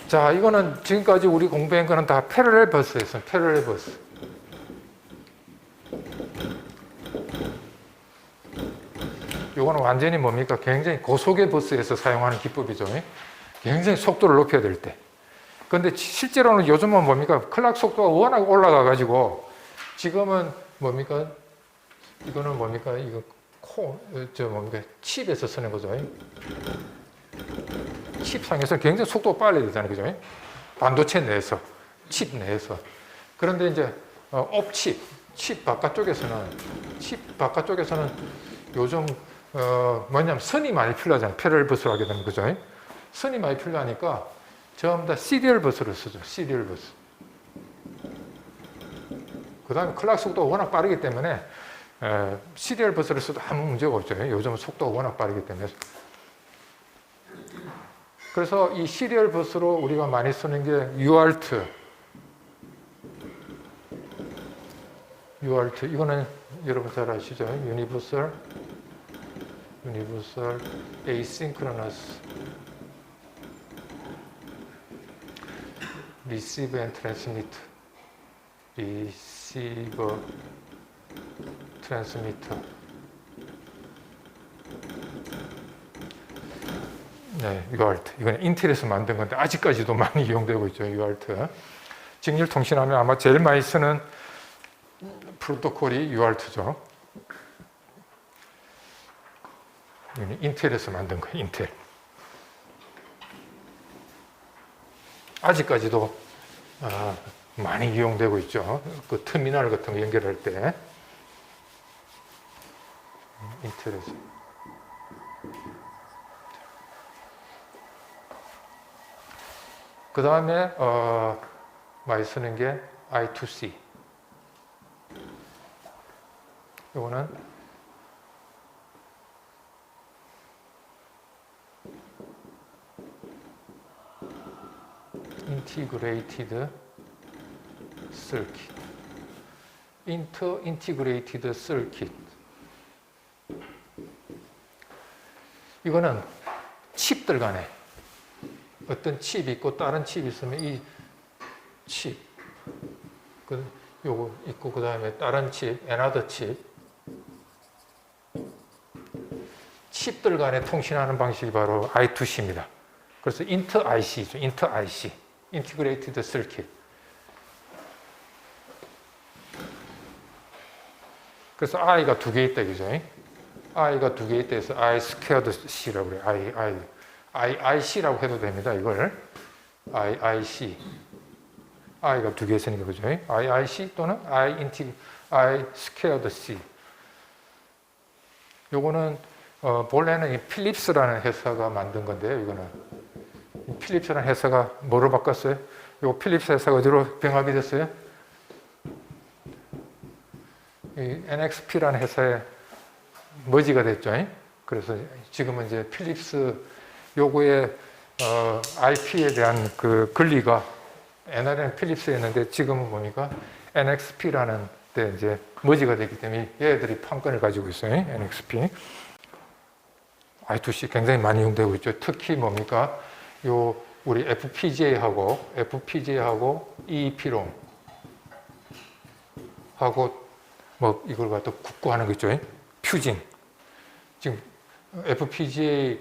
자, 이거는 지금까지 우리 공부한 거는 다 패러렐 버스였어요. 패러렐 버스. 이거는 완전히 뭡니까? 굉장히 고속의 버스에서 사용하는 기법이죠. 굉장히 속도를 높여야 될 때. 그런데 실제로는 요즘은 뭡니까? 클락 속도가 워낙 올라가가지고 지금은 뭡니까? 이거는 뭡니까? 이거 뭡니까? 칩에서 쓰는 거죠. 칩상에서 굉장히 속도가 빨라야 되잖아요. 그죠? 반도체 내에서, 칩 내에서. 그런데 이제 칩 바깥쪽에서는 요즘 뭐냐면 선이 많이 필요하잖아요. 패러렐 버스로 하게 되면 그죠? 선이 많이 필요하니까 전부 다 시리얼 버스를 쓰죠. 시리얼 버스. 그 다음에 클락 속도가 워낙 빠르기 때문에 시리얼 버스를 써도 아무 문제가 없죠. 요즘은 속도가 워낙 빠르기 때문에. 그래서 이 시리얼 버스로 우리가 많이 쓰는 게 UART. 이거는 여러분 잘 아시죠? Universal Asynchronous Receive and Transmit. 네, UART. 이건 인텔에서 만든 건데 아직까지도 많이 이용되고 있죠. UART. 직렬 통신하면 아마 제일 많이 쓰는 프로토콜이 UART죠. 인텔에서 만든 거예요. 인텔. 아직까지도 많이 이용되고 있죠. 그 터미널 같은 거 연결할 때 인텔에서. 그 다음에 많이 쓰는 게 I2C. 이거는 Integrated Circuit. Integrated Circuit. 이거는 칩들 간에 어떤 칩이 있고 다른 칩이 있으면 이 칩, 요거 있고 그 다음에 다른 칩, another 칩, 칩들 간에 통신하는 방식이 바로 I2C입니다. 그래서 IC죠. IC, Integrated Circuit. 그래서 I가 두 개 있다, 그죠? I가 두 개 있다 해서 I squared C라고 그래요. IC라고 해도 됩니다, 이걸. IC. I가 두 개 있으니까, 그죠? IC 또는 I squared C. 요거는, 본래는 이 필립스라는 회사가 만든 건데요, 이거는. 필립스라는 회사가 뭐로 바꿨어요? 요 필립스 회사가 어디로 병합이 됐어요? 이 NXP라는 회사에 머지가 됐죠. 그래서 지금은 이제 필립스 요거의 IP에 대한 그 권리가 옛날에는 필립스였는데 지금은 뭡니까? NXP라는 데 이제 머지가 됐기 때문에 얘들이 판권을 가지고 있어요. NXP. I2C 굉장히 많이 이용되고 있죠. 특히 뭡니까? 요 우리 FPGA하고 EEPROM 하고 뭐 이걸 갖다 국구하는 거 있죠. 퓨징. 지금 FPGA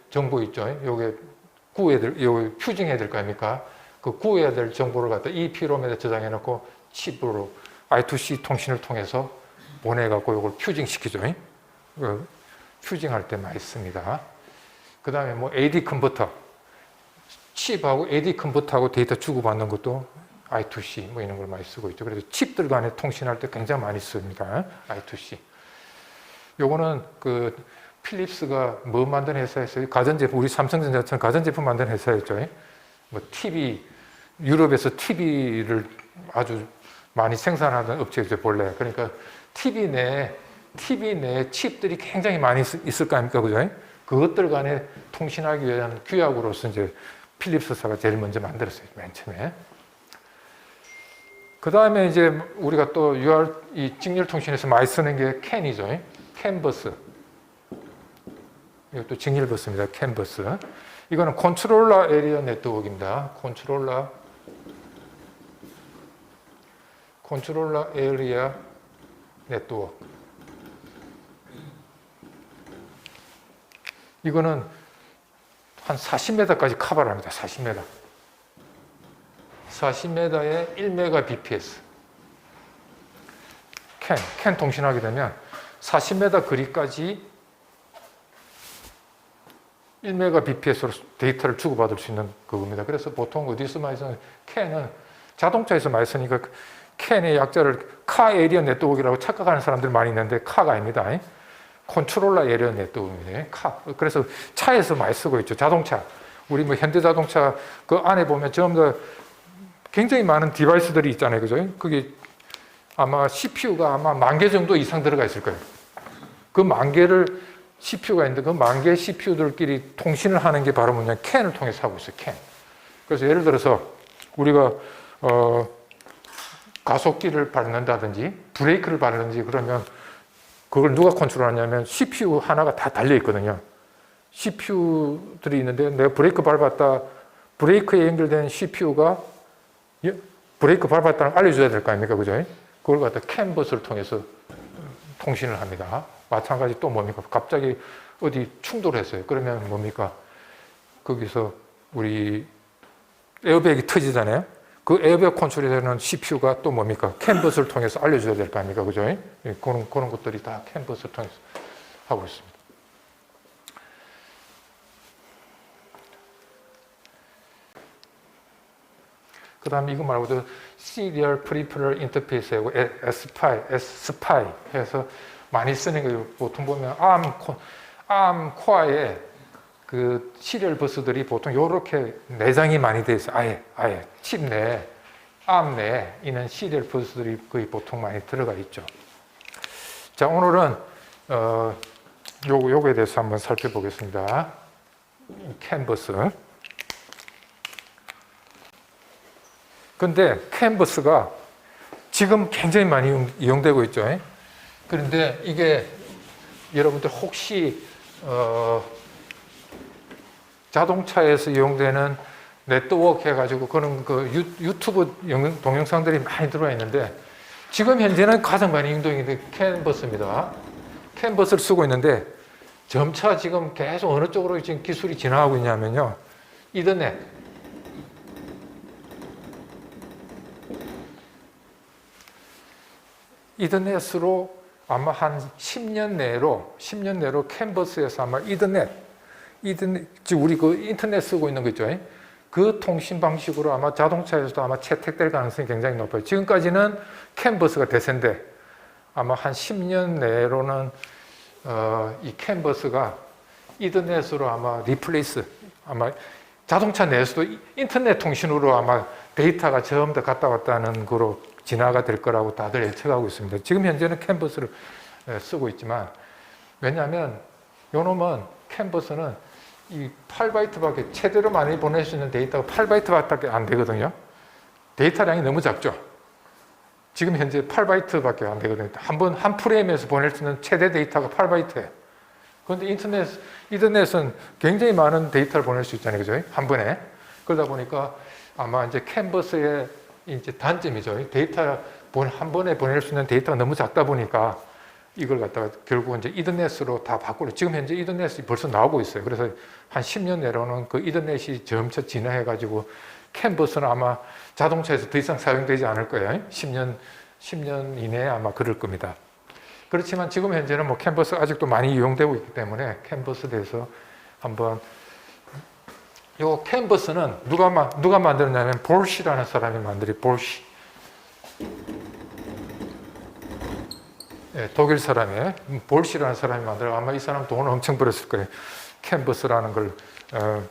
정보 있죠. 요게 요 퓨징해야 될 거 아닙니까? 그 구해야 될 정보를 갖다 EEPROM에다 저장해 놓고 칩으로 I2C 통신을 통해서 보내갖고 요걸 퓨징 시키죠. 퓨징할 때 많이 씁니다. 그 다음에 뭐 AD 컨버터. 칩하고 AD 컨버터하고 데이터 주고받는 것도 I2C 뭐 이런 걸 많이 쓰고 있죠. 그래서 칩들 간에 통신할 때 굉장히 많이 씁니다. I2C. 요거는 그 필립스가 뭐 만든 회사였어요? 가전제품, 우리 삼성전자처럼 가전제품 만든 회사였죠. 뭐 TV, 유럽에서 TV를 아주 많이 생산하던 업체죠, 본래. 그러니까 TV 내에 칩들이 굉장히 많이 있을 거 아닙니까? 그죠? 그것들 간에 통신하기 위한 규약으로서 이제 필립스사가 제일 먼저 만들었어요, 맨 처음에. 그 다음에 이제 우리가 또 이 직렬 통신에서 많이 쓰는 게 CAN이죠. 캔버스. 이것도 증일버스입니다. 캔버스. 이거는 컨트롤러 에리어 네트워크입니다. 컨트롤러 에리어 네트워크. 이거는 한 40m까지 커버를 합니다. 40m. 40m에 1Mbps. 캔 통신하게 되면 40m 거리까지 1Mbps로 데이터를 주고받을 수 있는 그겁니다. 그래서 보통 어디서 많이 쓰는 캔은 자동차에서 많이 쓰니까 캔의 약자를 카 에리어 네트워크라고 착각하는 사람들 많이 있는데 카가 아닙니다. 컨트롤러 에리어 네트워크입니다. 카. 그래서 차에서 많이 쓰고 있죠. 자동차. 우리 뭐 현대자동차 그 안에 보면 전부 다 굉장히 많은 디바이스들이 있잖아요. 그죠? 그게 아마 CPU가 아마 10,000개 정도 이상 들어가 있을 거예요. 그 10,000개를 CPU가 있는데 그 10,000개 CPU들끼리 통신을 하는 게 바로 뭐냐 캔을 통해서 하고 있어요. 캔. 그래서 예를 들어서 우리가 가속기를 밟는다든지 브레이크를 밟는지 그러면 그걸 누가 컨트롤하냐면 CPU 하나가 다 달려 있거든요. CPU들이 있는데 내가 브레이크 밟았다. 브레이크에 연결된 CPU가 브레이크 밟았다는 걸 알려줘야 될 거 아닙니까? 그죠? 그걸 갖다 캔버스를 통해서 통신을 합니다. 마찬가지 또 뭡니까? 갑자기 어디 충돌했어요. 그러면 뭡니까? 거기서 우리 에어백이 터지잖아요. 그 에어백 컨트롤이 되는 CPU가 또 뭡니까? 캔버스를 통해서 알려줘야 될 거 아닙니까? 그죠? 그런 것들이 다 캔버스를 통해서 하고 있습니다. 그 다음에 이거 말고도 Serial Peripheral Interface하고 SPI 해서 많이 쓰는 거예요. 보통 보면 ARM 코어에 그 시리얼 버스들이 보통 이렇게 내장이 많이 돼 있어요. 아예 칩 내에 ARM 내에 있는 시리얼 버스들이 거의 보통 많이 들어가 있죠. 자, 오늘은 요거에 대해서 한번 살펴보겠습니다. 캔버스. 근데 캔버스가 지금 굉장히 많이 이용되고 있죠. 그런데 이게 여러분들 혹시 자동차에서 이용되는 네트워크 해가지고 그런 그 유튜브 동영상들이 많이 들어와 있는데 지금 현재는 가장 많이 이용되는 게 캔버스입니다. 캔버스를 쓰고 있는데 점차 지금 계속 어느 쪽으로 지금 기술이 진화하고 있냐면요. 이더넷으로 아마 한 10년 내로 캔버스에서 아마 이더넷, 즉 우리 그 인터넷 쓰고 있는 거 있죠. 그 통신 방식으로 아마 자동차에서도 아마 채택될 가능성이 굉장히 높아요. 지금까지는 캔버스가 대세인데 아마 한 10년 내로는 이 캔버스가 이더넷으로 아마 리플레이스, 아마 자동차 내에서도 인터넷 통신으로 아마 데이터가 전부 다 갔다 왔다는 거로 진화가 될 거라고 다들 예측하고 있습니다. 지금 현재는 캔버스를 쓰고 있지만 왜냐하면 요놈은 캔버스는 이 8바이트밖에 최대로 많이 보낼 수 있는 데이터가 8바이트밖에 안 되거든요. 데이터량이 너무 작죠. 지금 현재 8바이트밖에 안 되거든요. 한 프레임에서 보낼 수 있는 최대 데이터가 8바이트예요. 그런데 이더넷은 굉장히 많은 데이터를 보낼 수 있잖아요. 그죠? 한 번에. 그러다 보니까 아마 이제 캔버스의 이제 단점이죠. 데이터 한 번에 보낼 수 있는 데이터가 너무 작다 보니까 이걸 갖다가 결국 이제 이더넷으로 다 바꾸려. 지금 현재 이더넷이 벌써 나오고 있어요. 그래서 한 10년 내로는 그 이더넷이 점차 진화해가지고 캔버스는 아마 자동차에서 더 이상 사용되지 않을 거예요. 10년 이내에 아마 그럴 겁니다. 그렇지만 지금 현재는 뭐 캔버스 아직도 많이 이용되고 있기 때문에 캔버스에 대해서 한번 요 캔버스는 누가 만들었냐면 볼시라는 사람이 만들이 볼시. 예, 독일 사람의 볼시라는 사람이 만들어 아마 이 사람 돈을 엄청 벌었을 거예요. 캔버스라는 걸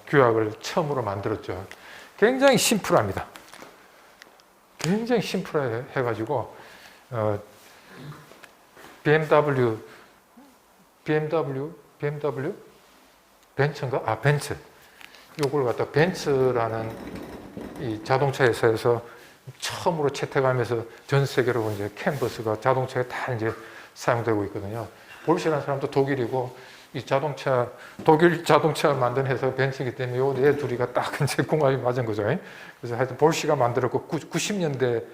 규약을 처음으로 만들었죠. 굉장히 심플합니다. 굉장히 심플해가지고 BMW 벤츠인가? 벤츠. 요걸 갖다 벤츠라는 이 자동차 회사에서 처음으로 채택하면서 전 세계로 이제 캔버스가 자동차에 다 이제 사용되고 있거든요. 볼시라는 사람도 독일이고, 이 자동차, 독일 자동차 만든 회사가 벤츠이기 때문에 요네 둘이가 딱 이제 궁합이 맞은 거죠. 그래서 하여튼 볼시가 만들었고, 90년대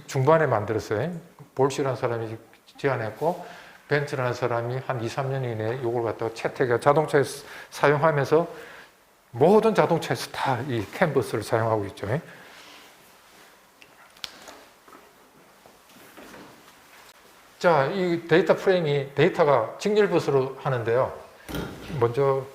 중반에 만들었어요. 볼시라는 사람이 제안했고, 벤츠라는 사람이 한 2, 3년 이내에 이걸 갖다가 채택해 자동차에서 사용하면서 모든 자동차에서 다 이 캔버스를 사용하고 있죠. 자, 이 데이터 프레임이 데이터가 직렬버스로 하는데요. 먼저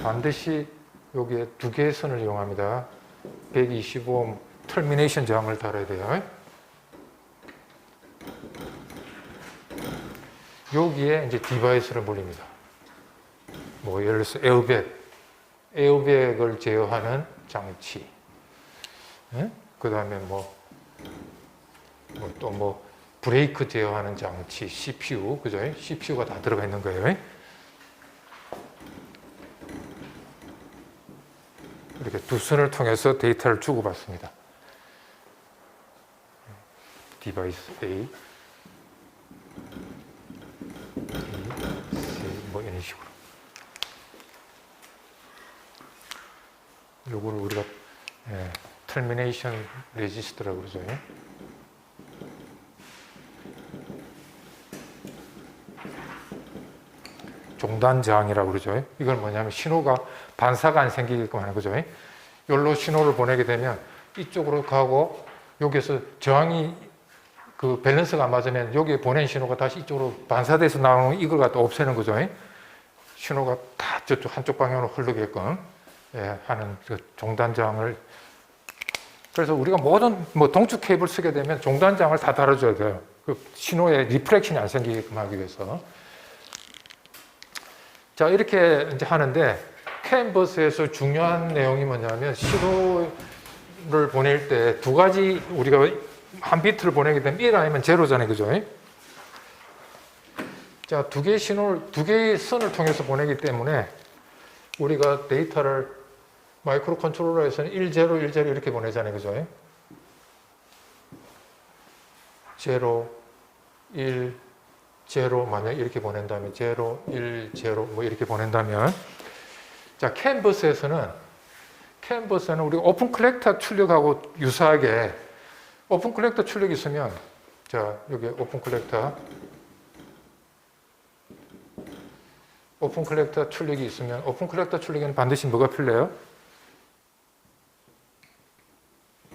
반드시 여기에 두 개의 선을 이용합니다. 125옴 터미네이션 저항을 달아야 돼요. 여기에 이제 디바이스를 물립니다. 뭐 예를 들어서 에어백을 제어하는 장치. 그 다음에 또 브레이크 제어하는 장치, CPU, 그죠? CPU가 다 들어가 있는 거예요. 이렇게 두 선을 통해서 데이터를 주고받습니다. 디바이스 A, B, C, 뭐 이런 식으로. 요거를 우리가 termination resist라고 그러죠. 종단 저항이라고 그러죠. 이건 뭐냐면 신호가 반사가 안 생기게끔 하는 거죠. 여기로 신호를 보내게 되면 이쪽으로 가고 여기서 저항이 그 밸런스가 안 맞으면 여기에 보낸 신호가 다시 이쪽으로 반사돼서 나오는 이걸 갖다 없애는 거죠. 신호가 다 저쪽 한쪽 방향으로 흐르게끔 하는 그 종단 저항을. 그래서 우리가 모든 동축 케이블 쓰게 되면 종단 저항을 다 달아줘야 돼요. 그 신호에 리프렉션이 안 생기게끔 하기 위해서. 자, 이렇게 이제 하는데 캔버스에서 중요한 내용이 뭐냐면 신호를 보낼 때 두 가지 우리가 한 비트를 보내게 되면 1 아니면 제로잖아요. 그죠? 자, 두 개의 신호를, 두 개의 선을 통해서 보내기 때문에 우리가 데이터를 마이크로 컨트롤러에서는 1, 0, 1, 0 이렇게 보내잖아요. 그죠? 0, 1, 0 만약 이렇게 보낸다면 0, 1, 0 뭐 이렇게 보낸다면 자, 캔버스는 우리가 오픈 컬렉터 출력하고 유사하게 오픈 컬렉터 출력이 있으면 자, 여기 오픈 컬렉터 출력이 있으면 오픈 컬렉터 출력에는 반드시 뭐가 필요해요?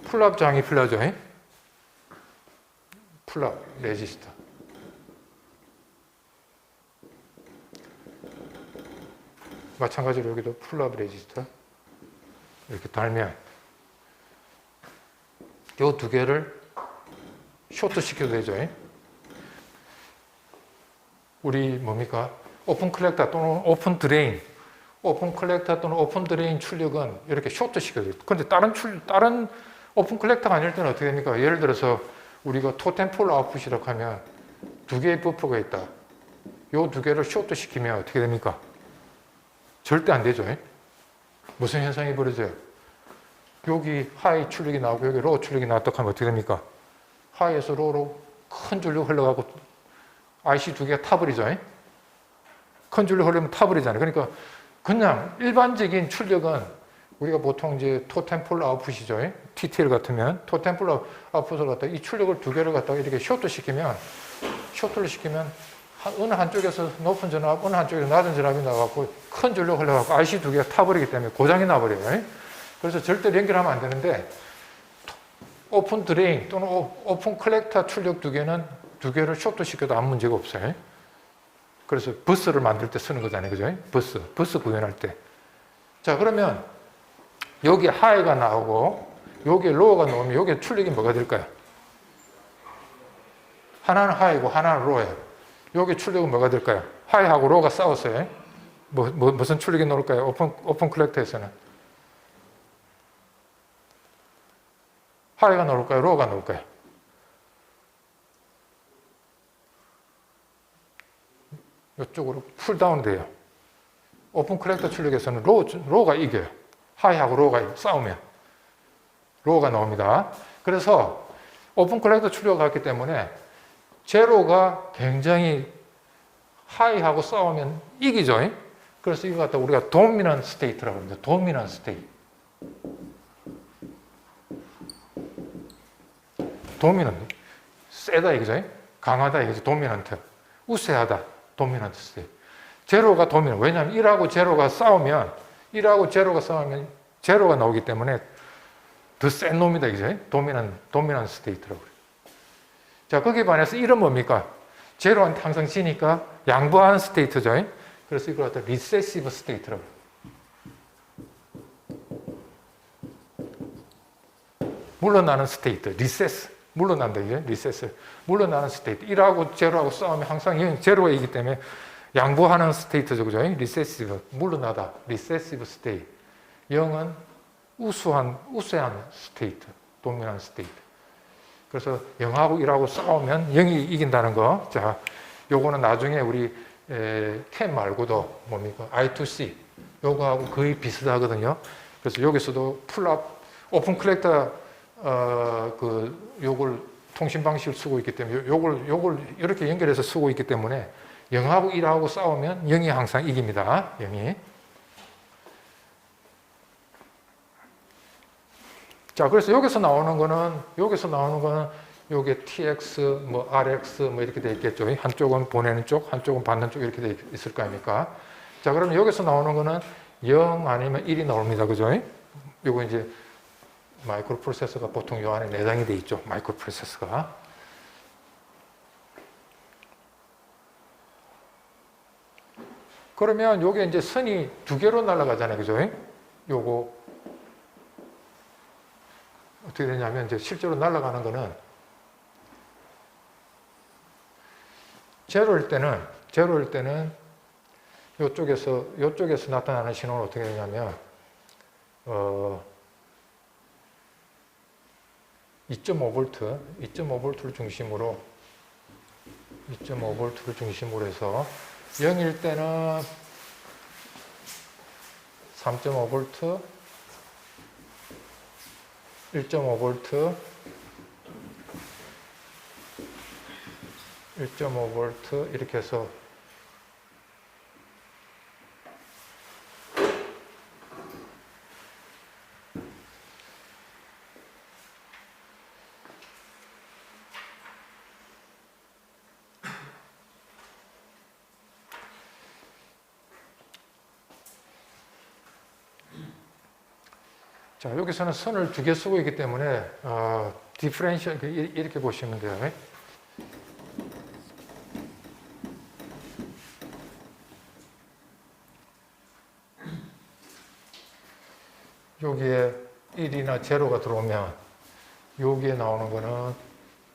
풀업 저항이 필요하죠. 풀업 레지스터. 마찬가지로 여기도 풀업 레지스터 이렇게 달면 이 두 개를 쇼트 시켜도 되죠. 우리 뭡니까? 오픈 컬렉터 또는 오픈 드레인, 오픈 컬렉터 또는 오픈 드레인 출력은 이렇게 쇼트 시켜도 돼요. 근데 다른 오픈 컬렉터가 아닐 때는 어떻게 됩니까? 예를 들어서 우리가 토템폴 아웃풋이라고 하면 두 개의 버퍼가 있다. 이 두 개를 쇼트 시키면 어떻게 됩니까? 절대 안 되죠. 무슨 현상이 벌어져요? 여기 하이 출력이 나오고 여기 로우 출력이 나왔다 하면 어떻게 됩니까? 하이에서 로우로 큰 전류 흘러가고 IC 두 개가 타버리죠. 큰 전류 흘러면 타버리잖아요. 그러니까 그냥 일반적인 출력은 우리가 보통 이제 토템폴 아웃풋이죠. TTL 같으면 토템폴 아웃풋을 갖다가 이 출력을 두 개를 갖다가 이렇게 쇼트를 시키면 어느 한쪽에서 높은 전압, 어느 한쪽에서 낮은 전압이 나와갖고 큰 전류가 흘러가고 IC 두 개가 타버리기 때문에 고장이 나버려요. 그래서 절대로 연결하면 안 되는데 오픈 드레인 또는 오픈 컬렉터 출력 두 개를 쇼트 시켜도 아무 문제가 없어요. 그래서 버스를 만들 때 쓰는 거잖아요. 그죠? 버스 구현할 때. 자, 그러면 여기 하이가 나오고 여기 로우가 나오면 여기 출력이 뭐가 될까요? 하나는 하이고 하나는 로우예요. 여기 출력은 뭐가 될까요? 하이하고 로우가 싸웠어요. 무슨 출력이 나올까요? 오픈 컬렉터에서는. 하이가 나올까요? 로우가 나올까요? 이쪽으로 풀다운 돼요. 오픈 컬렉터 출력에서는 로우가 이겨요. 하이하고 로우가 싸우면. 로우가 나옵니다. 그래서 오픈 컬렉터 출력을 갔기 때문에 제로가 굉장히 하이하고 싸우면 이기죠. 그래서 이거 갖다 우리가 도미넌트 스테이트라고 합니다. 도미넌트 스테이트. 도미넌트. 세다 이거죠. 강하다 이거죠. 도미넌트. 우세하다. 도미넌트 스테이트. 제로가 도미넌트. 왜냐하면 1하고 제로가 싸우면 제로가 나오기 때문에 더 센 놈이다 이거죠. 도미넌트 스테이트라고 그래요. 자, 거기에 반해서 1은 뭡니까? 제로한테 항상 지니까 양보하는 스테이트죠. 그래서 이걸 갖다 리세시브 스테이트라고 해요. 물러나는 스테이트, 리세스. 물러난다, 이게. 리세스. 물러나는 스테이트. 1하고 제로하고 싸우면 항상 제로가 이기 때문에 양보하는 스테이트죠, 그죠? 리세시브. 물러나다. 리세시브 스테이트. 0은 우세한 스테이트. 도미넌트 스테이트. 그래서 0하고 1하고 싸우면 0이 이긴다는 거. 자, 요거는 나중에 우리 캔 말고도 뭡니까? I2C. 요거하고 거의 비슷하거든요. 그래서 여기서도 풀업, 오픈 컬렉터, 요걸 통신 방식을 쓰고 있기 때문에 요걸 이렇게 연결해서 쓰고 있기 때문에 0하고 1하고 싸우면 0이 항상 이깁니다. 0이. 자, 그래서 여기서 나오는 거는 요게 TX, 뭐 RX 뭐 이렇게 돼 있겠죠. 한쪽은 보내는 쪽, 한쪽은 받는 쪽 이렇게 돼 있을 거 아닙니까? 자, 그러면 여기서 나오는 거는 0 아니면 1이 나옵니다. 그죠? 요거 이제 마이크로 프로세서가 보통 요 안에 내장이 돼 있죠. 마이크로 프로세서가. 그러면 요게 이제 선이 두 개로 날아가잖아요. 그죠? 요거 어떻게 되냐면 이제 실제로 날아가는 거는 제로일 때는 요쪽에서 나타나는 신호는 어떻게 되냐면 2.5V를 중심으로 2.5V를 중심으로 해서 0일 때는 3.5V 1.5V, 1.5V 이렇게 해서 자, 여기서는 선을 두 개 쓰고 있기 때문에 디퍼런셜 이렇게 보시면 돼요. 여기에 1이나 제로가 들어오면 여기에 나오는 거는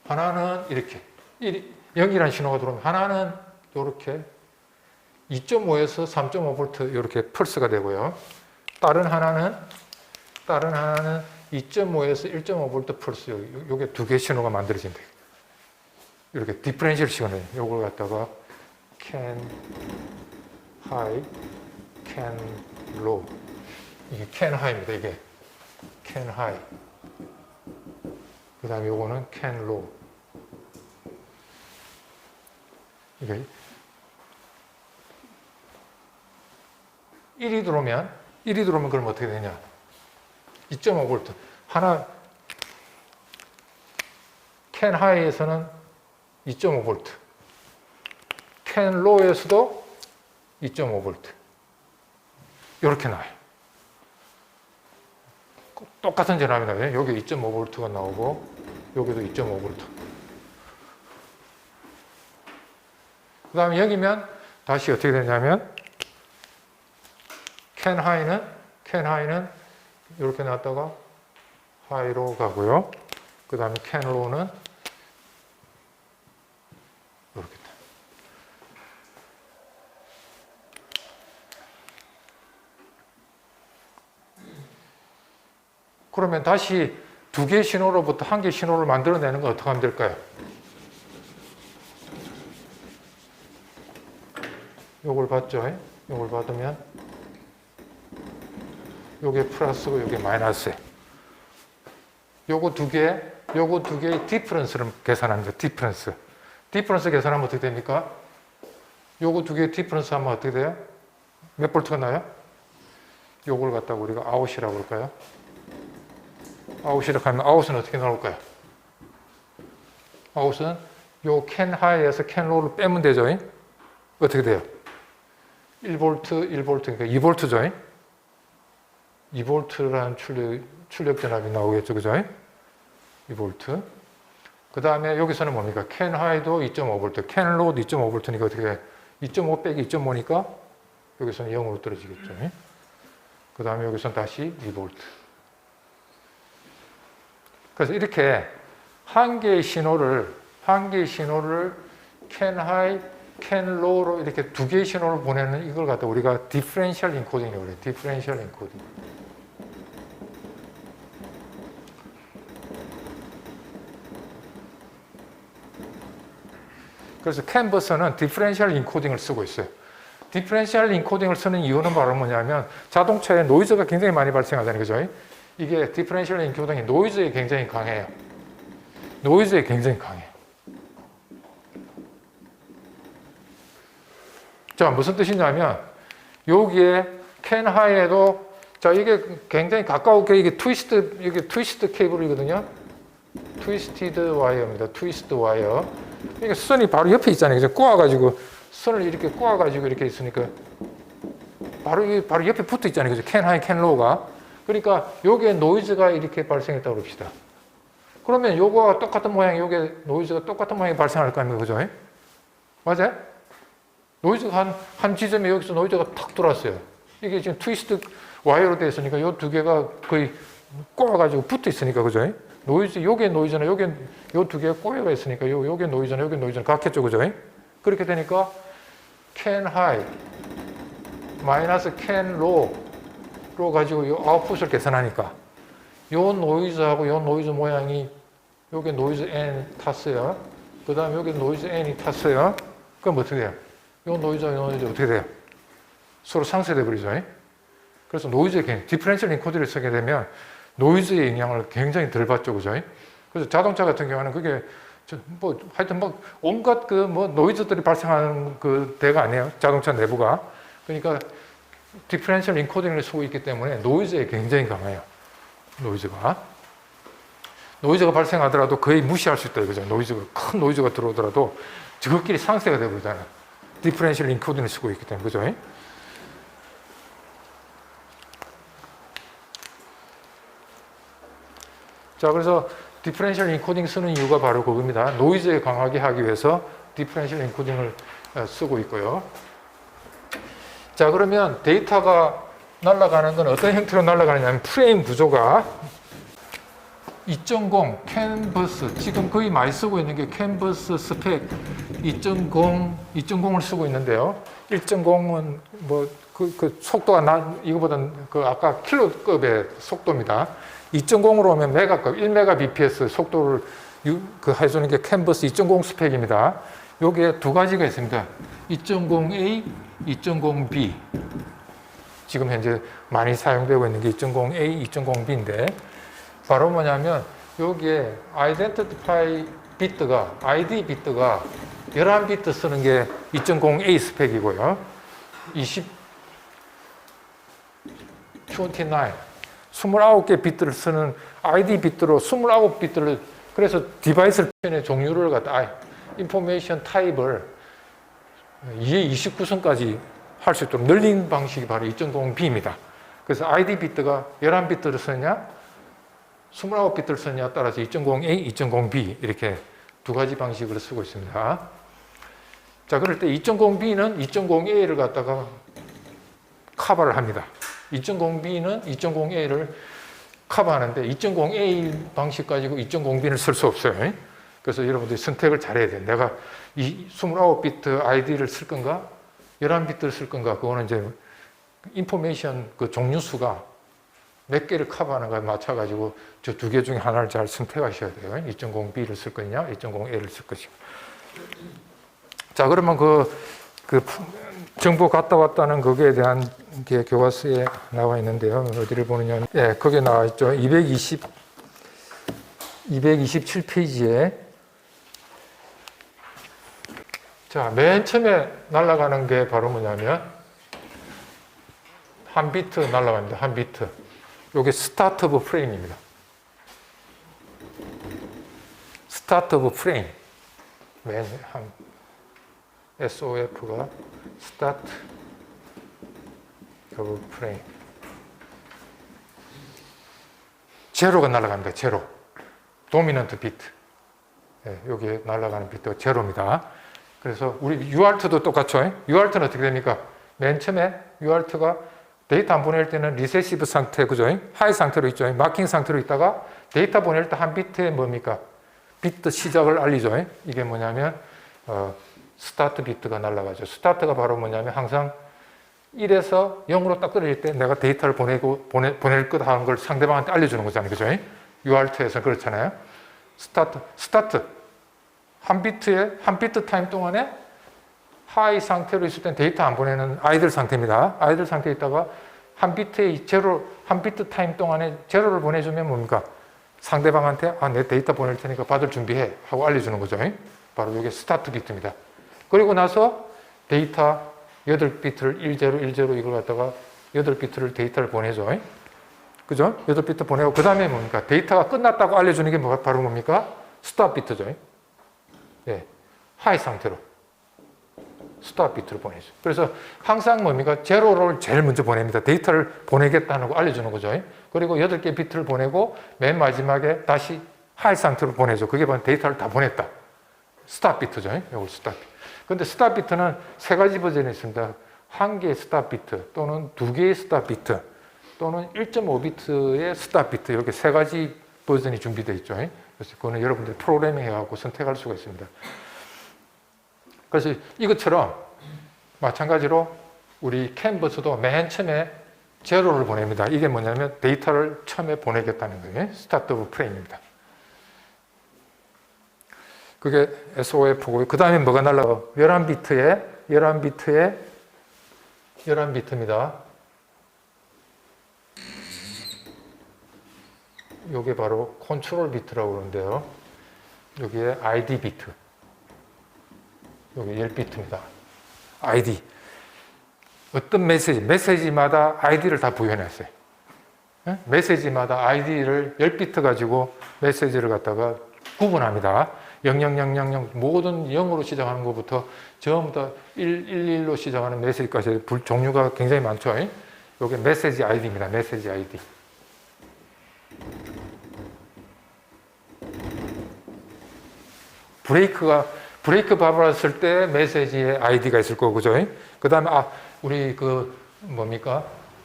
하나는 이렇게 0이라는 신호가 들어오면 하나는 이렇게 2.5에서 3.5V 이렇게 펄스가 되고요. 다른 하나는 2.5에서 1.5V 펄스, 요게 두 개 신호가 만들어진다. 이렇게 디퍼런셜 시그널, 요걸 갖다가 can high, can low. 이게 can high입니다, 이게. can high. 그 다음에 요거는 can low. 이게 1이 들어오면 그럼 어떻게 되냐? 2.5V. 하나, can high에서는 2.5V. can low에서도 2.5V. 이렇게 나와요. 똑같은 전압이다. 여기 2.5V가 나오고, 여기도 2.5V. 그 다음에 여기면 다시 어떻게 되냐면, can high는 이렇게 놨다가 하이로 가고요. 그 다음에 can low는 이렇게. 그러면 다시 두 개의 신호로부터 한 개의 신호를 만들어내는 건 어떻게 하면 될까요? 요걸 받죠? 요걸 받으면 요게 플러스고 요게 마이너스예요. 요거 두 개의 디퍼런스를 계산합니다. 디퍼런스 계산하면 어떻게 됩니까? 요거 두 개의 디퍼런스 하면 어떻게 돼요? 몇 볼트가 나요? 요걸 갖다가 우리가 아웃이라고 그럴까요? 아웃이라고 하면 아웃은 어떻게 나올까요? 아웃은 요 캔 하이에서 캔 로우를 빼면 되죠. 어떻게 돼요? 1V, 1V, 그러니까 2V죠. 2V라는 출력 전압이 나오겠죠. 그죠? 2V. 그 다음에 여기서는 뭡니까? 캔 하이도 2.5V, 캔 로우도 2.5V니까 어떻게 돼? 2.5 빼기 2.5니까 여기서는 0으로 떨어지겠죠. 그 다음에 여기서는 다시 2V. 그래서 이렇게 한 개의 신호를 캔 하이, 캔 로우로 이렇게 두 개의 신호를 보내는 이걸 갖다 우리가 디퍼런셜 인코딩이라고 그래요. 디퍼런셜 인코딩. 그래서 캔버스는 디퍼런셜 인코딩을 쓰고 있어요. 디퍼런셜 인코딩을 쓰는 이유는 바로 뭐냐면 자동차에 노이즈가 굉장히 많이 발생하잖아요. 그죠? 이게 디퍼런셜 인코딩이 노이즈에 굉장히 강해요. 노이즈에 굉장히 강해요. 자, 무슨 뜻이냐면 여기에 캔 하이에도 자, 이게 굉장히 가까우게 이게 트위스트 케이블이거든요. 트위스티드 와이어입니다. 트위스트 와이어. 이게 선이 바로 옆에 있잖아요. 그죠? 꼬아가지고 선을 이렇게 꼬아가지고 이렇게 있으니까 바로 옆에 붙어 있잖아요. 그죠? 캔 하이, 캔 로우가. 그러니까 여기에 노이즈가 이렇게 발생했다고 그럽시다. 그러면 요거와 똑같은 모양, 요게 노이즈가 똑같은 모양이 발생할 거 아닙니까? 그죠? 맞아요? 노이즈가 한 지점에 여기서 노이즈가 탁 들어왔어요. 이게 지금 트위스트 와이어로 되어 있으니까 요 두 개가 거의 꼬아가지고 붙어 있으니까, 그죠? 노이즈, 요게 노이즈나 요게, 요 두 개가 꼬여가 있으니까 요게 노이즈나 요게 노이즈나 같겠죠, 그죠? 그렇게 되니까 캔 하이 마이너스 캔 로우로 가지고 요 아웃풋을 계산하니까 요 노이즈하고 요 노이즈 모양이 요게 노이즈 N 탔어요. 그 다음에 요게 노이즈 N이 탔어요. 그럼 어떻게 돼요? 요 노이즈와 요 노이즈 어떻게 돼요? 서로 상쇄돼 버리죠. 그래서 노이즈에 디퍼런셜 인코딩을 쓰게 되면 노이즈의 영향을 굉장히 덜 받죠, 그죠? 그래서 자동차 같은 경우는 그게 하여튼 온갖 노이즈들이 발생하는 그 대가 아니에요. 자동차 내부가. 그러니까 디퍼런셜 인코딩을 쓰고 있기 때문에 노이즈에 굉장히 강해요. 노이즈가 발생하더라도 거의 무시할 수 있다 이거죠. 큰 노이즈가 들어오더라도 저것끼리 상쇄가 되버리잖아요. 디퍼런셜 인코딩을 쓰고 있기 때문에, 그죠? 자, 그래서 디퍼런셜 인코딩 쓰는 이유가 바로 그겁니다. 노이즈에 강하게 하기 위해서 디퍼런셜 인코딩을 쓰고 있고요. 자, 그러면 데이터가 날아가는 건 어떤 형태로 날아가느냐면 프레임 구조가 2.0 캔버스, 지금 거의 많이 쓰고 있는 게 캔버스 스펙 2.0을 쓰고 있는데요. 1.0은 그 속도가 이거보다 아까 킬로급의 속도입니다. 2.0으로 오면 메가급, 1메가bps 속도를 해주는 게 캔버스 2.0 스펙입니다. 여기에 두 가지가 있습니다. 2.0A, 2.0B. 지금 현재 많이 사용되고 있는 게 2.0A, 2.0B인데 바로 뭐냐면 여기에 identify 비트가, ID 비트가 11비트 쓰는 게 2.0A 스펙이고요. 29개 비트를 쓰는 ID 비트로 29비트를 그래서 디바이스의 종류를 갖다 인포메이션 타입을 2의 29승까지 할 수 있도록 늘린 방식이 바로 2.0B입니다. 그래서 ID 비트가 11비트를 쓰느냐 29비트를 쓰느냐에 따라서 2.0A, 2.0B 이렇게 두 가지 방식으로 쓰고 있습니다. 자, 그럴 때 2.0B는 2.0A를 갖다가 커버를 합니다. 2.0B는 2.0A를 커버하는데 2.0A 방식 가지고 2.0B를 쓸 수 없어요. 그래서 여러분들이 선택을 잘해야 돼요. 내가 이 29비트 ID를 쓸 건가? 11비트를 쓸 건가? 그거는 이제 인포메이션 그 종류수가 몇 개를 커버하는가에 맞춰가지고 저 두 개 중에 하나를 잘 선택하셔야 돼요. 2.0B를 쓸 거냐, 2.0A를 쓸 것이냐. 자, 그러면 그 정보 갔다 왔다는 거기에 대한 게 교과서에 나와 있는데요. 어디를 보느냐. 예, 거기에 나와 있죠. 227페이지에 자, 맨 처음에 날아가는 게 바로 뭐냐면 한 비트 날아갑니다. 한 비트. 요게 스타트 오브 프레임입니다. 스타트 오브 프레임. 맨 한 SOF가 스타트 오브 프레임. 제로가 날아갑니다. 제로. 도미넌트 비트. 네, 여기에 날아가는 비트가 제로입니다. 그래서 우리 UART도 똑같죠. UART는 어떻게 됩니까? 맨 처음에 UART가 데이터 안 보낼 때는 리세시브 상태, 그죠? 하이 상태로 있죠. 마킹 상태로 있다가 데이터 보낼 때 한 비트에 뭡니까? 비트 시작을 알리죠. 이게 뭐냐면 스타트 비트가 날아가죠. 스타트가 바로 뭐냐면 항상 1에서 0으로 딱 떨어질 때 내가 데이터를 보낼 것 하는 걸 상대방한테 알려주는 거잖아요. 그죠? UART에서 그렇잖아요. 스타트. 한 비트 타임 동안에 하이 상태로 있을 땐 데이터 안 보내는 아이들 상태입니다. 아이들 상태에 있다가 한 비트 타임 동안에 제로를 보내주면 뭡니까? 상대방한테 내 데이터 보낼 테니까 받을 준비해 하고 알려주는 거죠. 바로 이게 스타트 비트입니다. 그리고 나서 데이터 8비트를 1010 이걸 갖다가 8비트를 데이터를 보내죠. 그죠? 8비트 보내고 그 다음에 뭡니까? 데이터가 끝났다고 알려주는 게 바로 뭡니까? 스탑 비트죠. 예, 하이 상태로 스탑 비트를 보내죠. 그래서 항상 뭡니까? 제로를 제일 먼저 보냅니다. 데이터를 보내겠다는 거 알려주는 거죠. 그리고 8개 비트를 보내고 맨 마지막에 다시 하이 상태로 보내죠. 그게 바로 데이터를 다 보냈다. 스탑 비트죠. 이걸 스탑 비트. 근데 스탑 비트는 세 가지 버전이 있습니다. 한 개의 스탑 비트 또는 두 개의 스탑 비트 또는 1.5비트의 스탑 비트 이렇게 세 가지 버전이 준비되어 있죠. 그래서 그거는 여러분들이 프로그래밍 해갖고 선택할 수가 있습니다. 그래서 이것처럼 마찬가지로 우리 캔버스도 맨 처음에 제로를 보냅니다. 이게 뭐냐면 데이터를 처음에 보내겠다는 거예요. 스타트 오브 프레임입니다. 그게 SOF고 그 다음에 뭐가 날라가요? 11비트입니다. 이게 바로 컨트롤 비트라고 그러는데요. 여기에 ID 비트. 여기 10비트입니다. ID. 어떤 메시지마다 ID를 다 부여해놨어요. 메시지마다 ID를 10비트 가지고 메시지를 갖다가 구분합니다. 0000 모든 0으로 시작하는 것부터 전부 다 111로 시작하는 메시지까지 종류가 굉장히 많죠. 이게 메시지 ID입니다. 메시지 ID. 브레이크 밟았을 때 메시지에 아이디가 있을 거고, 그죠? 그 다음에, 우리 그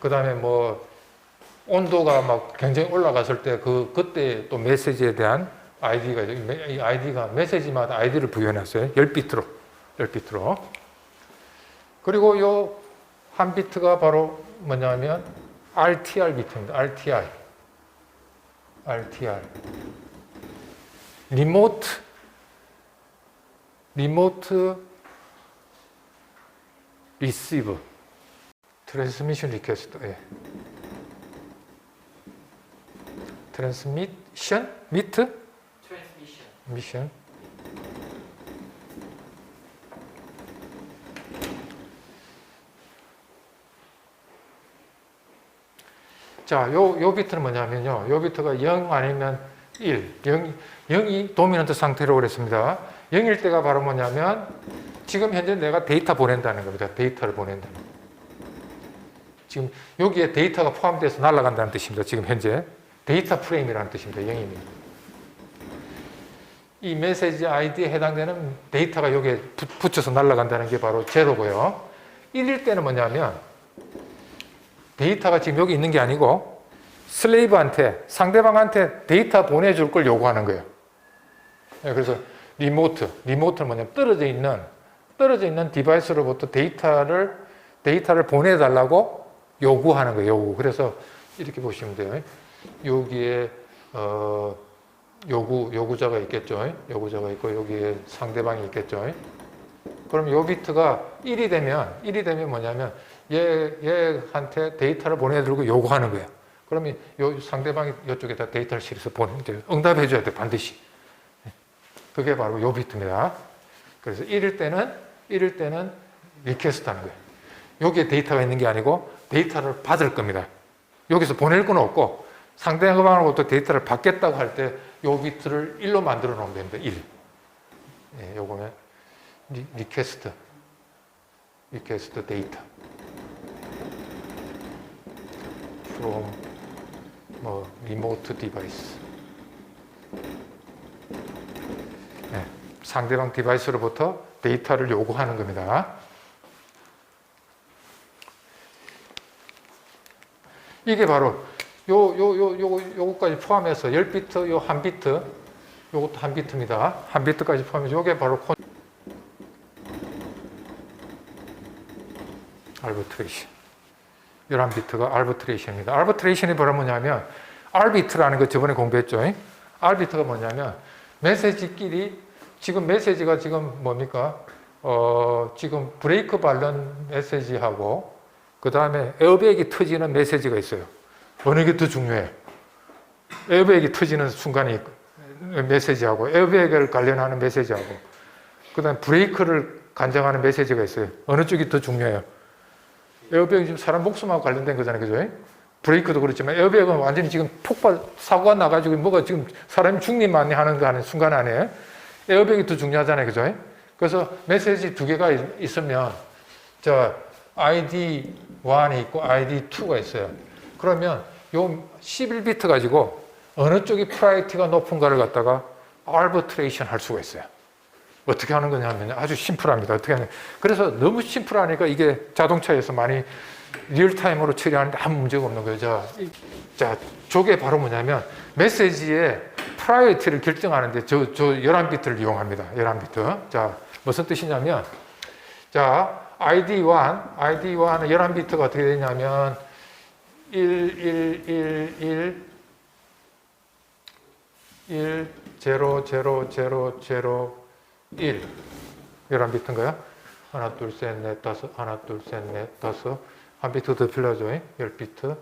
다음에 온도가 막 굉장히 올라갔을 때 그때 또 메시지에 대한 아이디가, 이 아이디가 메시지마다 아이디를 부여해놨어요. 10비트로. 그리고 요 한 비트가 바로 뭐냐면 RTR 비트입니다. RTR. 리모트 리시브 트랜스미션 리퀘스트. 예. 트랜스미션 미션. 자, 요 비트는 뭐냐면요. 요 비트가 0 아니면 1. 0이 도미넌트 상태로 그랬습니다. 0일 때가 바로 뭐냐면 지금 현재 내가 데이터 보낸다는 겁니다. 데이터를 보낸다는 겁니다. 지금 여기에 데이터가 포함돼서 날아간다는 뜻입니다. 지금 현재 데이터 프레임이라는 뜻입니다. 0입니다. 이 메시지 아이디에 해당되는 데이터가 여기에 붙여서 날아간다는 게 바로 제로고요. 1일 때는 뭐냐면 데이터가 지금 여기 있는 게 아니고 슬레이브한테, 상대방한테 데이터 보내줄 걸 요구하는 거예요. 그래서 리모트는 뭐냐면 떨어져 있는 디바이스로부터 데이터를 보내달라고 요구하는 거예요. 그래서 이렇게 보시면 돼요. 여기에 요구자가 있겠죠. 요구자가 있고 여기에 상대방이 있겠죠. 그럼 요 비트가 1이 되면 뭐냐면 얘한테 데이터를 보내들고 요구하는 거예요. 그러면 요 상대방이 이쪽에다 데이터를 실어서 이제 응답해 줘야 돼, 반드시. 그게 바로 요 비트입니다. 그래서 이럴 때는 리퀘스트 하는 거예요. 여기에 데이터가 있는 게 아니고 데이터를 받을 겁니다. 여기서 보낼 건 없고 상대방으로부터 데이터를 받겠다고 할 때 요 비트를 1로 만들어 놓으면 됩니다. 1. 예, 요거는 리퀘스트 데이터. from remote device. 네, 상대방 디바이스로부터 데이터를 요구하는 겁니다. 이게 바로 요거까지 포함해서 10비트, 요 1비트, 요것도 1비트입니다. 1비트까지 포함해서 요게 바로 arbitration. 11비트가 arbitration 입니다. arbitration이 바로 뭐냐면 arbit라는 거 저번에 공부했죠. arbit가 뭐냐면 메시지끼리 지금 메시지가 지금 뭡니까? 지금 브레이크 밟는 메시지하고 그 다음에 에어백이 터지는 메시지가 있어요. 어느 게 더 중요해요? 에어백이 터지는 순간이 메시지하고 에어백을 관련하는 메시지하고 그 다음에 브레이크를 간정하는 메시지가 있어요. 어느 쪽이 더 중요해요? 에어백이 지금 사람 목숨하고 관련된 거잖아요. 그죠? 브레이크도 그렇지만 에어백은 완전히 지금 폭발, 사고가 나가지고 뭐가 지금 사람이 죽니만 하는 거 하는 순간 안에 에어백이 더 중요하잖아요. 그죠? 그래서 메시지 두 개가 있으면 ID1이 있고 ID2가 있어요. 그러면 요 11비트 가지고 어느 쪽이 프라이어티가 높은가를 갖다가 arbitration 할 수가 있어요. 어떻게 하는 거냐면 아주 심플합니다. 어떻게 하냐. 그래서 너무 심플하니까 이게 자동차에서 많이 리얼타임으로 처리하는데 아무 문제가 없는 거예요. 자, 저게 바로 뭐냐면 메시지의 프라이어티를 결정하는데 저 11비트를 이용합니다. 11비트. 자, 무슨 뜻이냐면 자, ID1 11비트가 어떻게 되냐면 1, 0, 0, 0, 0, 1 11비트인가요? 하나, 둘, 셋, 넷, 다섯, 하나, 둘, 셋, 넷, 다섯. 한 비트 더 필요하죠? 10비트.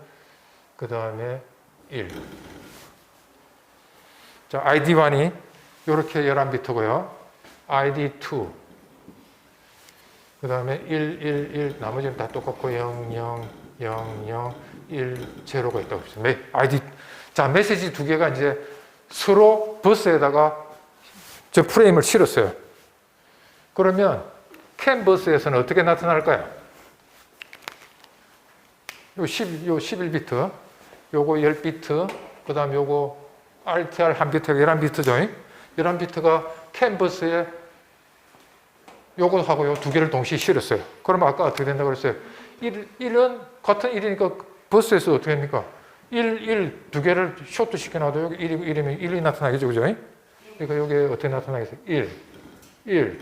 그 다음에 1. 자, ID1이 이렇게 11비트고요. ID2. 그 다음에 1, 1, 1. 나머지는 다 똑같고 0, 0, 0, 0, 1, 0가 있다고 했어요. 자, 메시지 두 개가 이제 서로 버스에다가 저 프레임을 실었어요. 그러면 캔버스에서는 어떻게 나타날까요? 요 11비트, 요거 10비트, 그 다음 요거 RTR 1비트가 11비트죠. 11비트가 캔버스에 요거하고 요 두 개를 동시에 실었어요. 그러면 아까 어떻게 된다고 그랬어요? 1은 같은 1이니까 버스에서 어떻게 됩니까? 1 두 개를 쇼트 시켜놔도 여기 1이면 1이 나타나겠죠. 그죠? 그러니까 여기 어떻게 나타나겠어요? 1.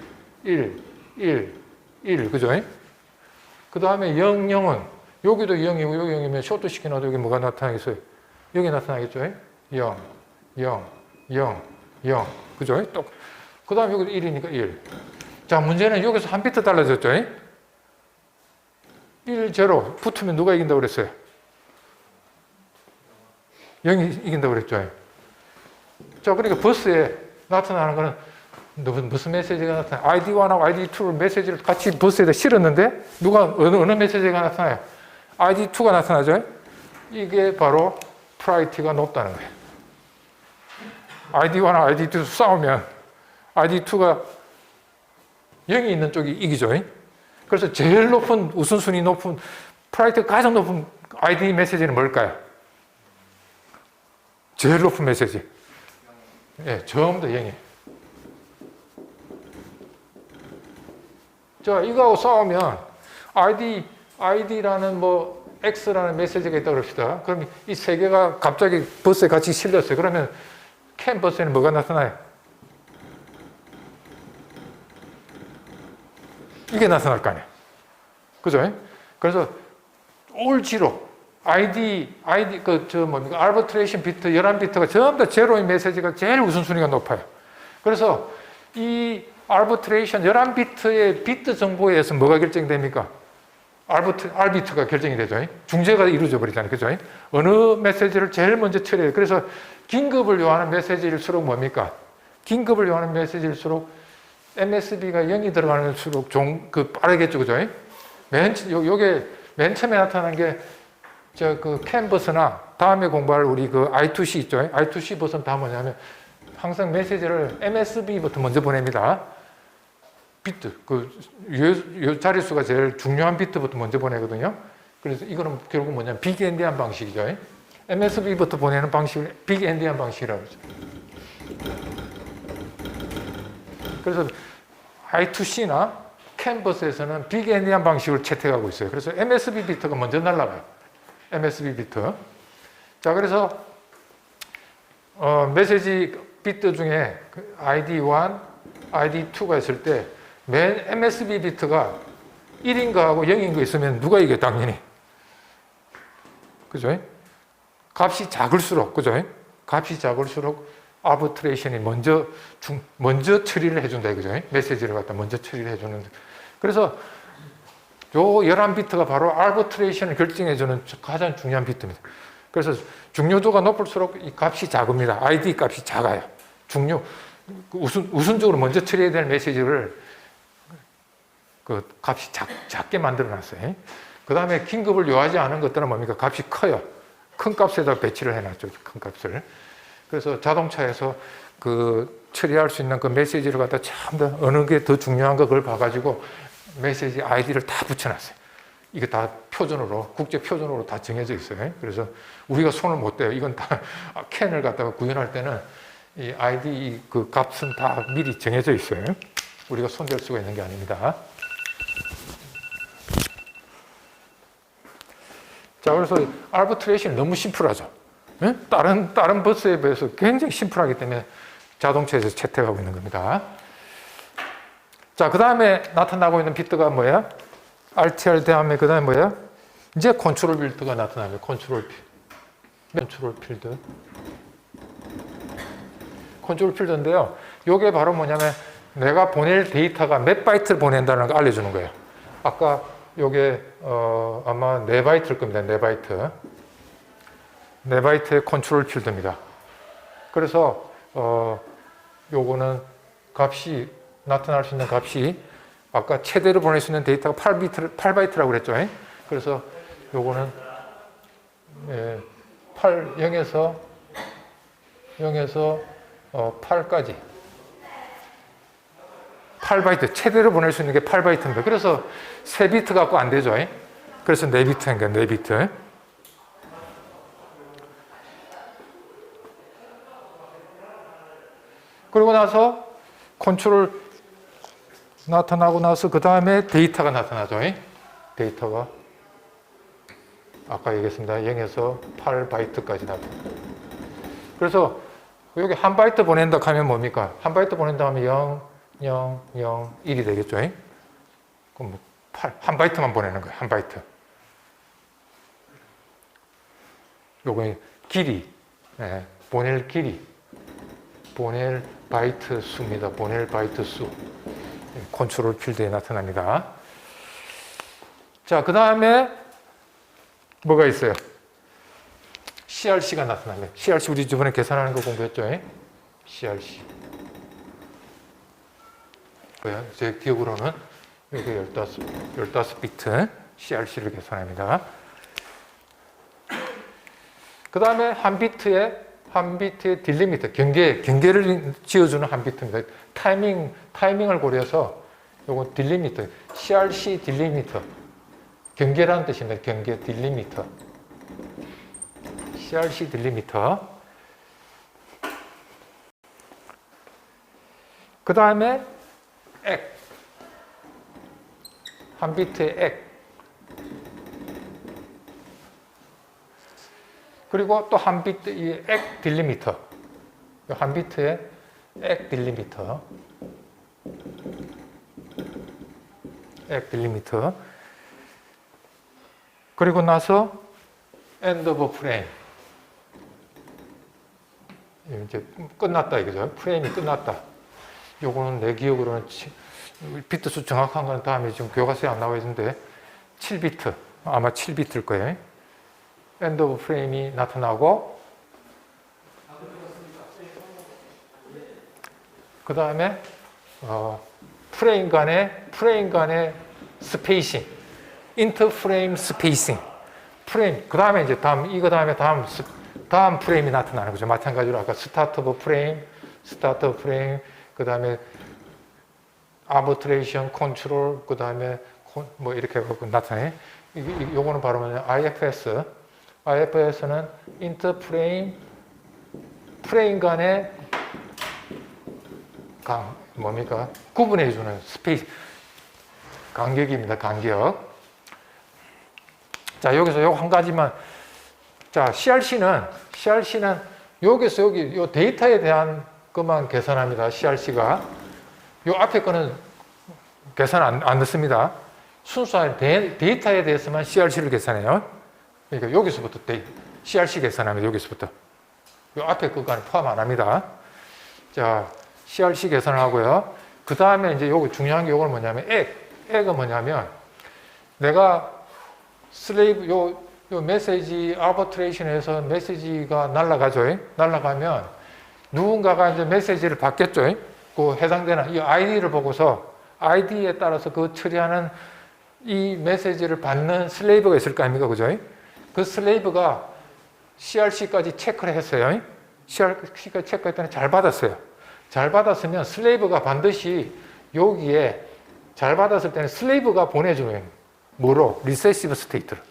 그죠? 그 다음에 0, 0은 여기도 0이고 여기 0이면 쇼트 시켜놔도 여기 뭐가 나타나겠어요? 여기 나타나겠죠? 0, 0, 0, 0. 그죠? 그 다음에 여기도 1이니까 1. 자, 문제는 여기서 한 비트 달라졌죠? 1, 0 붙으면 누가 이긴다고 그랬어요? 0이 이긴다고 그랬죠? 자, 그러니까 버스에 나타나는 거는 무슨 메시지가 나타나요? ID1하고 ID2 메시지를 같이 버스에다 실었는데 누가 어느 메시지가 나타나요? ID2가 나타나죠? 이게 바로 프라이어티가 높다는 거예요. ID1하고 ID2 싸우면 ID2가 0이 있는 쪽이 이기죠. 그래서 제일 높은 우선순위 높은 프라이어티가 가장 높은 ID 메시지는 뭘까요? 제일 높은 메시지. 예, 전부 다 0이에요. 자, 이거하고 싸우면 ID라는 X라는 메시지가 있다고 합시다. 그럼 이 세 개가 갑자기 버스에 같이 실렸어요. 그러면 캔 버스에는 뭐가 나타나요? 이게 나타날 거 아니에요. 그죠? 그래서 올지로 arbitration 비트 11비트가 전부 다 제로인 메시지가 제일 우선순위가 높아요. 그래서 이 arbitration 11비트의 비트 정보에 의해서 뭐가 결정됩니까? R비트가 결정이 되죠. 중재가 이루어져 버리잖아요. 그죠? 어느 메시지를 제일 먼저 처리해요. 그래서 긴급을 요하는 메시지일수록 뭡니까? 긴급을 요하는 메시지일수록 MSB가 0이 들어가는수록 빠르겠죠. 그죠? 요게 맨 처음에 나타난 게 그 캔버스나 다음에 공부할 우리 그 I2C 있죠. I2C 버스는 다 뭐냐면 항상 메시지를 MSB부터 먼저 보냅니다. 비트, 요 자릿수가 제일 중요한 비트부터 먼저 보내거든요. 그래서 이거는 결국 뭐냐면 빅엔디안 방식이죠. MSB부터 보내는 방식을 빅엔디안 방식이라고 그러죠. 그래서 I2C나 캔버스에서는 빅엔디안 방식을 채택하고 있어요. 그래서 MSB 비트가 먼저 날아가요. MSB 비트. 자, 그래서 메시지 비트 중에 ID1, ID2가 있을 때 맨 MSB 비트가 1인 거하고 0인 거 있으면 누가 이겨? 당연히. 그죠? 값이 작을수록, 그죠? 값이 작을수록 아비트레이션이 먼저 처리를 해준다, 그죠? 메시지를 갖다 먼저 처리를 해주는. 그래서 요 11비트가 바로 아비트레이션을 결정해주는 가장 중요한 비트입니다. 그래서 중요도가 높을수록 이 값이 작습니다. ID 값이 작아요. 우선적으로 먼저 처리해야 될 메시지를 그 값이 작게 만들어 놨어요. 그 다음에 긴급을 요하지 않은 것들은 뭡니까? 값이 커요. 큰 값에다 배치를 해놨죠. 큰 값을. 그래서 자동차에서 처리할 수 있는 그 메시지를 갖다 참 더 어느 게 더 중요한가 그걸 봐가지고 메시지 아이디를 다 붙여놨어요. 이게 다 표준으로, 국제 표준으로 다 정해져 있어요. 그래서 우리가 손을 못 대요. 이건 다 캔을 갖다가 구현할 때는 이 아이디 그 값은 다 미리 정해져 있어요. 우리가 손댈 수가 있는 게 아닙니다. 자, 그래서 아비트레이션이 너무 심플하죠. 네? 다른 버스에 비해서 굉장히 심플하기 때문에 자동차에서 채택하고 있는 겁니다. 자, 그 다음에 나타나고 있는 비트가 뭐야? RTR 다음에 그 다음에 뭐야? 이제 컨트롤 필드가 나타나요. 컨트롤 필드. 컨트롤 필드인데요. 이게 바로 뭐냐면 내가 보낼 데이터가 몇 바이트를 보낸다는 걸 알려주는 거예요. 아까 요게 아마 4바이트일 겁니다. 4바이트. 4바이트의 컨트롤 필드입니다. 그래서 요거는 값이 나타날 수 있는 값이 아까 최대로 보낼 수 있는 데이터가 8바이트라고 그랬죠. 그래서 요거는 0에서 8까지 8바이트, 최대로 보낼 수 있는 게 8바이트입니다. 그래서 3비트 갖고 안 되죠. 그래서 4비트인 거예요. 4비트. 그리고 나서 컨트롤 나타나고 나서 그 다음에 데이터가 나타나죠. 데이터가 아까 얘기했습니다. 0에서 8바이트까지 나타납니다. 그래서 여기 한 바이트 보낸다 하면 뭡니까? 한 바이트 보낸다 하면 0, 0, 0, 1이 되겠죠. 그럼 뭐 한 바이트만 보내는 거예요. 한 바이트. 요거 길이, 보낼 길이, 보낼 바이트 수입니다. 보낼 바이트 수. 컨트롤 필드에 나타납니다. 자, 그 다음에 뭐가 있어요? CRC가 나타납니다. CRC 우리 저번에 계산하는 거 공부했죠? CRC. 뭐야? 제 기억으로는 여기 15비트 CRC를 계산합니다. 그 다음에 한 비트의 딜리미터, 경계를 지어주는 한 비트입니다. 타이밍을 고려해서 요거 딜리미터, CRC 딜리미터. 경계라는 뜻입니다. 경계 딜리미터. CRC 딜리미터. 그 다음에 액. 한 비트의 액. 그리고 또 한 비트, 이 액 딜리미터. 한 비트의 액 딜리미터. 액 딜리미터. 그리고 나서 end of frame. 이제 끝났다 이거죠. 프레임이 끝났다. 요거는 내 기억으로는 비트 수 정확한 건 다음에 지금 교과서에 안 나와 있는데 7비트, 아마 7비트일 거예요. 엔드 오브 프레임이 나타나고, 그 다음에 프레임 간의 스페이싱, 인터 프레임 스페이싱, 프레임, 그 다음에 이제 다음 프레임이 나타나는 거죠. 마찬가지로 아까 스타트 오브 프레임, 그 다음에 아버트레이션, 컨트롤, 그 다음에 뭐 이렇게 해갖고 나타내. 요거는 바로 뭐냐, IFS는 인터 프레임 간의 뭡니까? 구분해주는 스페이스, 간격입니다. 간격. 자, 여기서 요거 한 가지만. 자, CRC는 여기서 여기 요 데이터에 대한 것만 계산합니다. CRC가. 요 앞에 거는 계산 안 넣습니다. 순수한 데이터에 대해서만 CRC를 계산해요. 그러니까 여기서부터 CRC 계산합니다. 여기서부터. 요 앞에 것과는 포함 안 합니다. 자, CRC 계산을 하고요. 그 다음에 이제 요거 중요한 게 요건 뭐냐면 액은 뭐냐면 내가 슬레이브 요 메시지 아버트레이션에서 메시지가 날아가죠. 날아가면 누군가가 이제 메시지를 받겠죠. 그 해당되는 이 아이디를 보고서 아이디에 따라서 그 처리하는 이 메시지를 받는 슬레이브가 있을 거 아닙니까? 그죠? 그 슬레이브가 CRC까지 체크를 했어요. CRC까지 체크했더니 잘 받았어요. 잘 받았으면 슬레이브가 반드시 여기에 잘 받았을 때는 슬레이브가 보내주는 뭐로? 리세시브 스테이트를.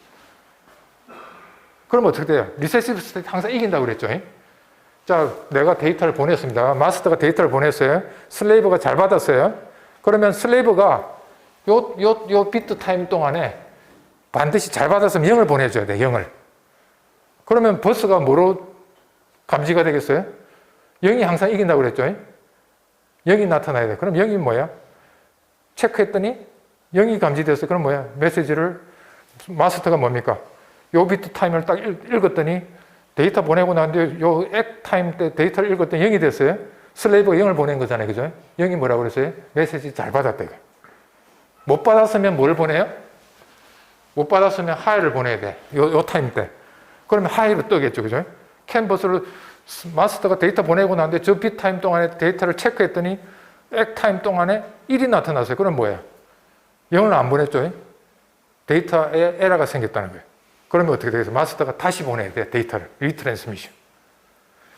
그럼 어떻게 돼요? 리세시브 스테이트 항상 이긴다고 그랬죠. 자, 내가 데이터를 보냈습니다. 마스터가 데이터를 보냈어요. 슬레이브가 잘 받았어요. 그러면 슬레이브가 요 비트 타임 동안에 반드시 잘 받았으면 0을 보내줘야 돼, 0을. 그러면 버스가 뭐로 감지가 되겠어요? 0이 항상 이긴다고 그랬죠. 0이 나타나야 돼. 그럼 0이 뭐야? 체크했더니 0이 감지됐어요. 그럼 뭐야? 메시지를 마스터가 뭡니까? 요 비트 타임을 딱 읽었더니 데이터 보내고 나는데 요 액 타임 때 데이터를 읽었더니 0이 됐어요. 슬레이브가 0을 보낸 거잖아요. 그죠? 0이 뭐라고 그랬어요? 메시지 잘 받았다. 못 받았으면 뭘 보내요? 못 받았으면 하이를 보내야 돼. 요 타임 때. 그러면 하이로 뜨겠죠. 그죠? 캔버스를 마스터가 데이터 보내고 나는데 저 비트 타임 동안에 데이터를 체크했더니 액 타임 동안에 1이 나타났어요. 그럼 뭐예요? 0을 안 보냈죠. 데이터에 에러가 생겼다는 거예요. 그러면 어떻게 되겠어요? 마스터가 다시 보내야 돼. 데이터를. 리트랜스미션.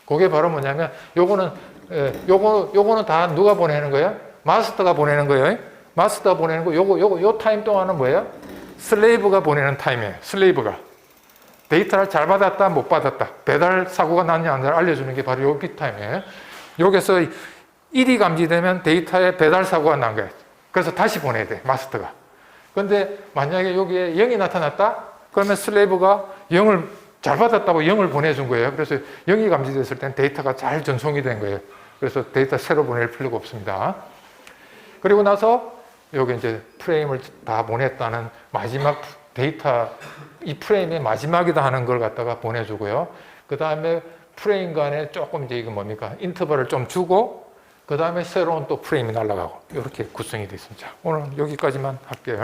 그게 바로 뭐냐면 요거는 다 누가 보내는 거예요? 마스터가 보내는 거예요. 마스터가 보내는 거 요 타임 동안은 뭐예요? 슬레이브가 보내는 타임이에요. 슬레이브가. 데이터를 잘 받았다, 못 받았다. 배달 사고가 났냐 안 났냐 알려주는 게 바로 요 비트 타임이에요. 여기서 1이 감지되면 데이터에 배달 사고가 난 거예요. 그래서 다시 보내야 돼, 마스터가. 근데 만약에 여기에 0이 나타났다? 그러면 슬레이브가 0을 잘 받았다고 0을 보내준 거예요. 그래서 0이 감지됐을 땐 데이터가 잘 전송이 된 거예요. 그래서 데이터 새로 보낼 필요가 없습니다. 그리고 나서 여기 이제 프레임을 다 보냈다는 마지막 데이터, 이 프레임의 마지막이다 하는 걸 갖다가 보내주고요. 그 다음에 프레임 간에 조금 이제 이거 뭡니까? 인터벌을 좀 주고, 그 다음에 새로운 또 프레임이 날아가고, 이렇게 구성이 되어 있습니다. 오늘 여기까지만 할게요.